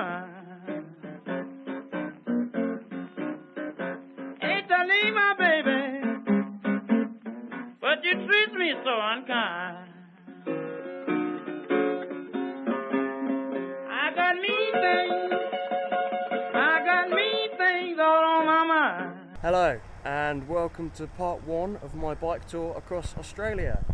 mama. Hate to leave my baby, but you treat me so unkind. I got mean things all on my mind. Hello and welcome to part 1 of my bike tour across Australia.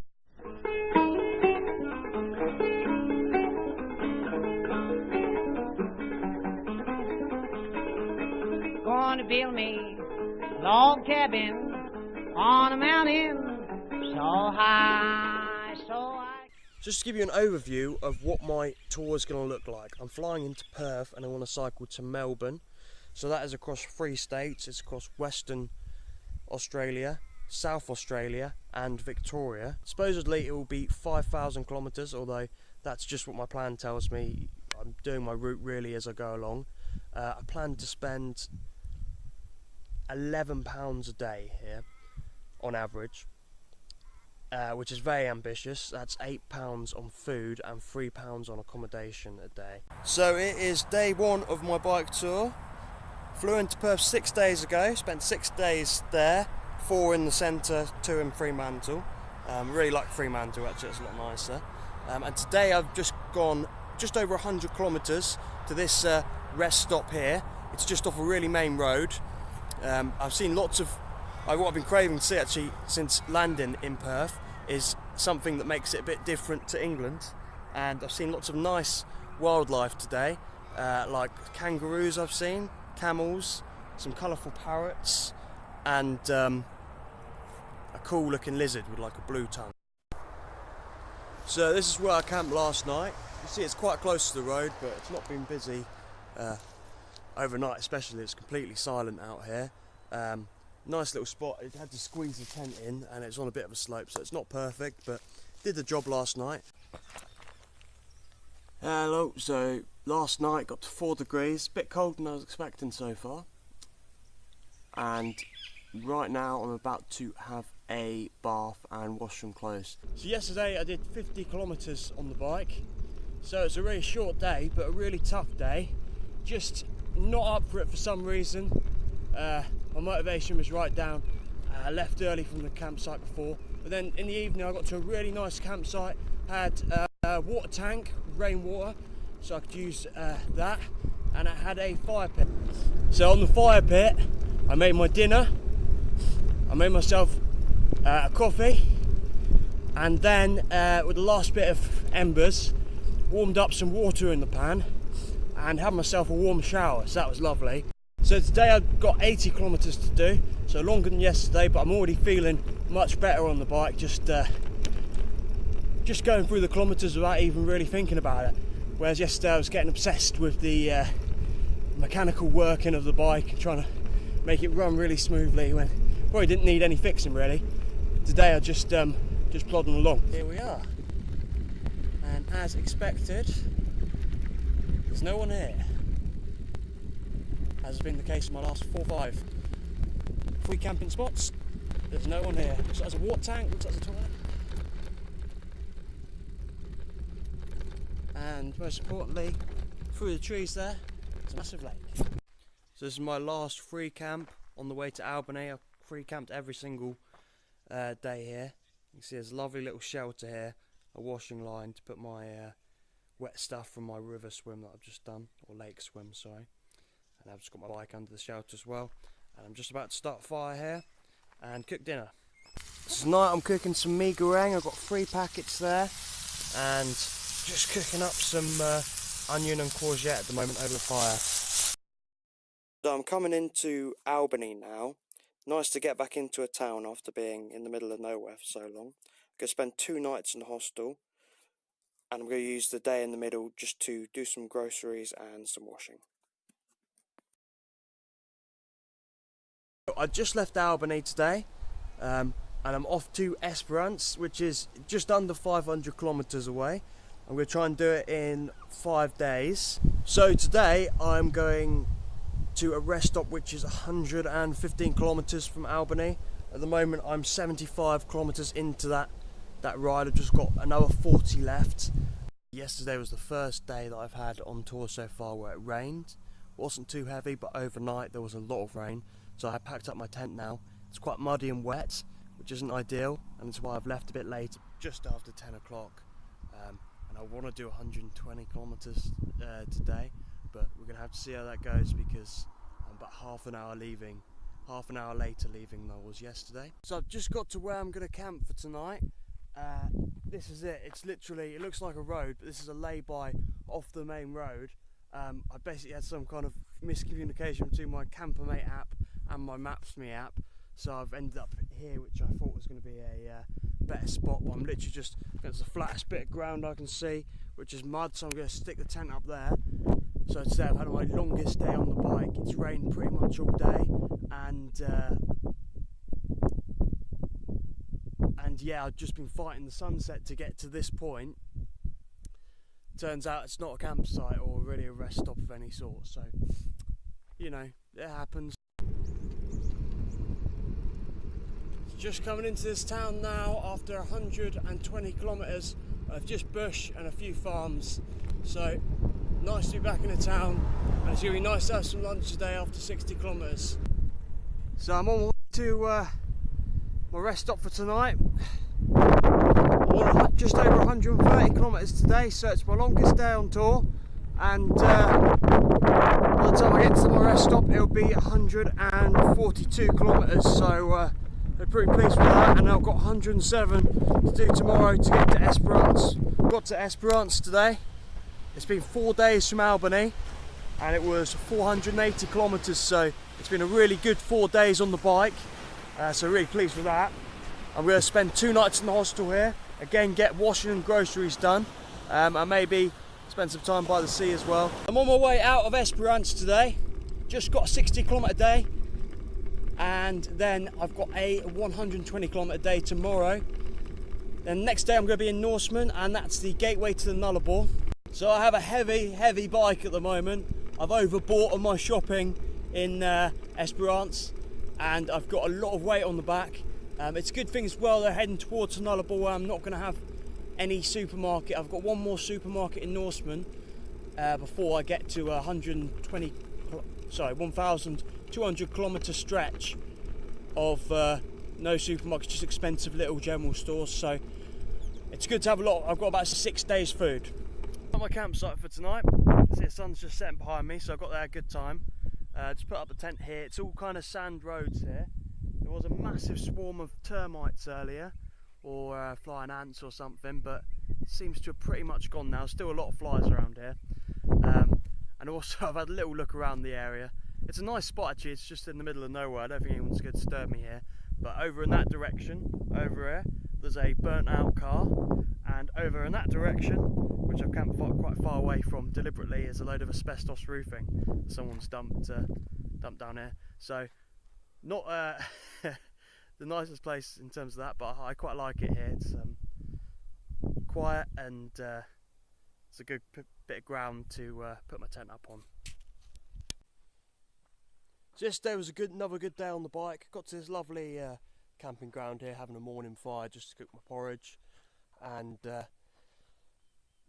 Going to build me a log cabin on a mountain so high, so high. Just to give you an overview of what my tour is going to look like. I'm flying into Perth and I want to cycle to Melbourne. So that is across 3 states. It's across Western Australia, South Australia and Victoria. Supposedly it will be 5,000 kilometres, although that's just what my plan tells me. I'm doing my route really as I go along. I plan to spend £11 a day here on average, which is very ambitious. That's £8 on food and £3 on accommodation a day. So it is day 1 of my bike tour. Flew into Perth 6 days ago, spent 6 days there, 4 in the centre, 2 in Fremantle. Really like Fremantle actually, it's a lot nicer. And today I've just gone just over 100 kilometres to this rest stop here. It's just off a really main road. I've seen lots of, what I've been craving to see actually since landing in Perth is something that makes it a bit different to England. And I've seen lots of nice wildlife today, like kangaroos I've seen, camels, some colourful parrots, and a cool looking lizard with like a blue tongue. So this is where I camped last night. You see it's quite close to the road, but it's not been busy overnight especially. It's completely silent out here. Nice little spot. It had to squeeze the tent in and it's on a bit of a slope, so it's not perfect, but did the job last night. Hello, so last night got to 4 degrees, a bit colder than I was expecting so far, and right now I'm about to have a bath and wash some clothes. So yesterday I did 50 kilometres on the bike, so it's a really short day but a really tough day, just not up for it for some reason. My motivation was right down. I left early from the campsite before, but then in the evening I got to a really nice campsite, had a water tank with rainwater, so I could use that, and I had a fire pit. So on the fire pit I made my dinner, I made myself a coffee, and then with the last bit of embers warmed up some water in the pan and had myself a warm shower, so that was lovely. So today I've got 80 kilometres to do, so longer than yesterday, but I'm already feeling much better on the bike, just going through the kilometres without even really thinking about it. Whereas yesterday I was getting obsessed with the mechanical working of the bike and trying to make it run really smoothly when probably didn't need any fixing really. Today I just plodding along. Here we are, and as expected, there's no one here, as has been the case in my last 4 or 5 free camping spots. There's no one here. Looks like there's a water tank, looks like there's a toilet. And most importantly, through the trees there, there's a massive lake. So this is my last free camp on the way to Albany. I've free camped every single day here. You can see there's a lovely little shelter here, a washing line to put my wet stuff from my river swim that I've just done, or lake swim, sorry. And I've just got my bike under the shelter as well. And I'm just about to start a fire here and cook dinner. Tonight I'm cooking some mee goreng. I've got 3 packets there, and just cooking up some onion and courgette at the moment over the fire. So I'm coming into Albany now. Nice to get back into a town after being in the middle of nowhere for so long. I'm going to spend 2 nights in the hostel, and I'm going to use the day in the middle just to do some groceries and some washing. I just left Albany today, and I'm off to Esperance, which is just under 500 kilometres away. I'm going to try and do it in 5 days. So today I'm going to a rest stop which is 115 kilometres from Albany. At the moment I'm 75 kilometres into that ride. I've just got another 40 left. Yesterday was the first day that I've had on tour so far where it rained. It wasn't too heavy, but overnight there was a lot of rain, so I packed up my tent now. It's quite muddy and wet, which isn't ideal, and that's why I've left a bit late, just after 10 o'clock. And I want to do 120 kilometres today, but we're going to have to see how that goes because I'm about half an hour later leaving than I was yesterday. So I've just got to where I'm going to camp for tonight. This is it. It's literally, it looks like a road, but this is a lay-by off the main road. I basically had some kind of miscommunication between my Campermate app and my Maps.me app, so I've ended up here, which I thought was going to be a better spot, but I'm literally just, it's the flattest bit of ground I can see, which is mud, so I'm going to stick the tent up there. So today I've had my longest day on the bike. It's rained pretty much all day, and yeah, I've just been fighting the sunset to get to this point. Turns out it's not a campsite or really a rest stop of any sort, so you know, it happens. Just coming into this town now after 120 kilometres of just bush and a few farms, so nice to be back in the town, and it's going to be nice to have some lunch today after 60 kilometres. So I'm on my way to my rest stop for tonight. Just over 130 kilometres today, so it's my longest day on tour, and by the time I get to my rest stop it'll be 142 kilometres, so I'm pretty pleased with that. And I've got 107 to do tomorrow to get to Esperance. Got to Esperance today. It's been 4 days from Albany and it was 480 kilometres, so it's been a really good 4 days on the bike, so really pleased with that. I'm going to spend 2 nights in the hostel here, again get washing and groceries done, and maybe spend some time by the sea as well. I'm on my way out of Esperance today, just got a 60 kilometre day, and then I've got a 120 kilometre day tomorrow. Then next day I'm going to be in Norseman, and that's the gateway to the nullarbor. So I have a heavy bike at the moment. I've overbought on my shopping in Esperance, and I've got a lot of weight on the back. It's a good thing as well, they're heading towards the nullarbor where I'm not going to have any supermarket. I've got one more supermarket in Norseman before I get to 1,200 kilometre stretch of no supermarkets, just expensive little general stores. So it's good to have a lot. I've got about 6 days food. At my campsite for tonight. See, the sun's just setting behind me, so I've got there a good time. Just put up the tent here. It's all kind of sand roads here. There was a massive swarm of termites earlier, or flying ants or something, but it seems to have pretty much gone now. Still a lot of flies around here. And also I've had a little look around the area. It's a nice spot actually, it's just in the middle of nowhere. I don't think anyone's going to disturb me here. But over in that direction, over here, there's a burnt out car. And over in that direction, which I've camped quite far away from deliberately, is a load of asbestos roofing that someone's dumped down here. So not the nicest place in terms of that, but I quite like it here. It's quiet, and it's a good bit of ground to put my tent up on. So yesterday was another good day on the bike. Got to this lovely camping ground here, having a morning fire just to cook my porridge, and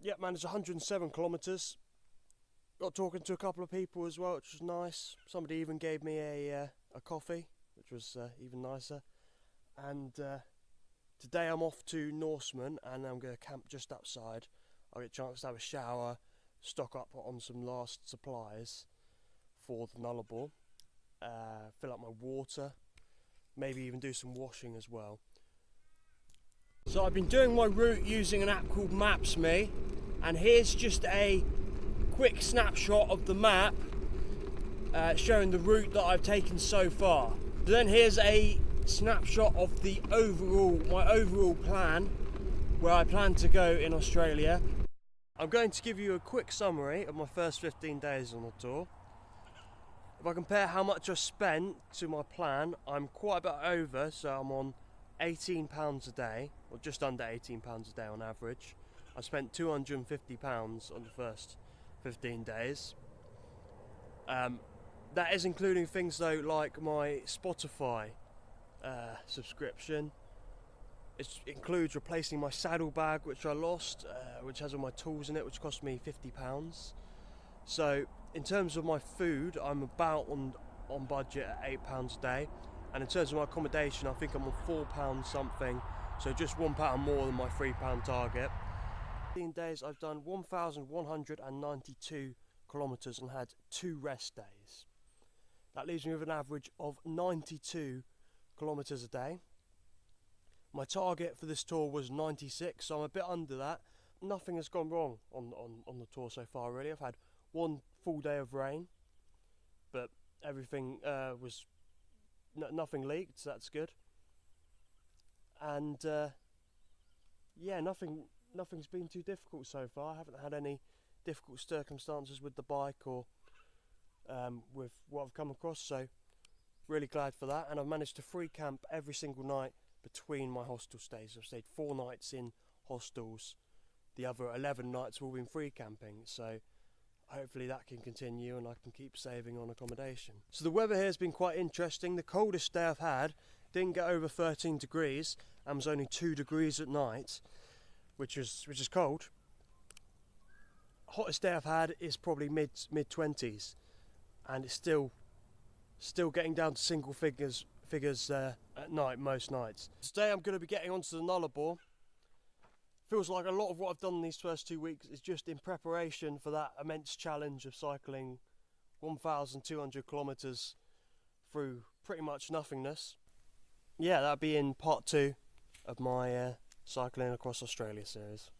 yeah, managed 107 kilometres. Got talking to a couple of people as well, which was nice. Somebody even gave me a coffee, which was even nicer. And today I'm off to Norseman, and I'm going to camp just outside. I'll get a chance to have a shower, stock up on some last supplies for the nullarbor, fill up my water, maybe even do some washing as well. So I've been doing my route using an app called Maps.me, and here's just a quick snapshot of the map showing the route that I've taken so far. Then here's a snapshot of my overall plan, where I plan to go in Australia. I'm going to give you a quick summary of my first 15 days on the tour. If I compare how much I spent to my plan, I'm quite a bit over, so I'm on £18 a day, or just under £18 a day on average. I spent £250 on the first 15 days. That is including things though like my Spotify subscription. It includes replacing my saddlebag, which I lost, which has all my tools in it, which cost me £50. So in terms of my food, I'm about on budget at £8 a day, and in terms of my accommodation, I think I'm on £4 something, so just £1 more than my £3 target. 15 days I've done 1,192 kilometres and had 2 rest days. That leaves me with an average of 92 kilometres a day. My target for this tour was 96, so I'm a bit under that. Nothing has gone wrong on the tour so far, really. I've had 1 full day of rain, but everything was nothing leaked, so that's good. And yeah, nothing's been too difficult so far. I haven't had any difficult circumstances with the bike or with what I've come across, so really glad for that. And I've managed to free camp every single night between my hostel stays. I've stayed 4 nights in hostels, the other 11 nights we've been free camping, so hopefully that can continue and I can keep saving on accommodation. So the weather here has been quite interesting. The coldest day I've had didn't get over 13 degrees and was only 2 degrees at night, which is cold. Hottest day I've had is probably mid 20s, and it's still getting down to single figures at night most nights. Today I'm going to be getting onto the nullarbor. Feels like a lot of what I've done these first 2 weeks is just in preparation for that immense challenge of cycling 1,200 kilometres through pretty much nothingness. Yeah, that'll be in part 2 of my cycling across Australia series.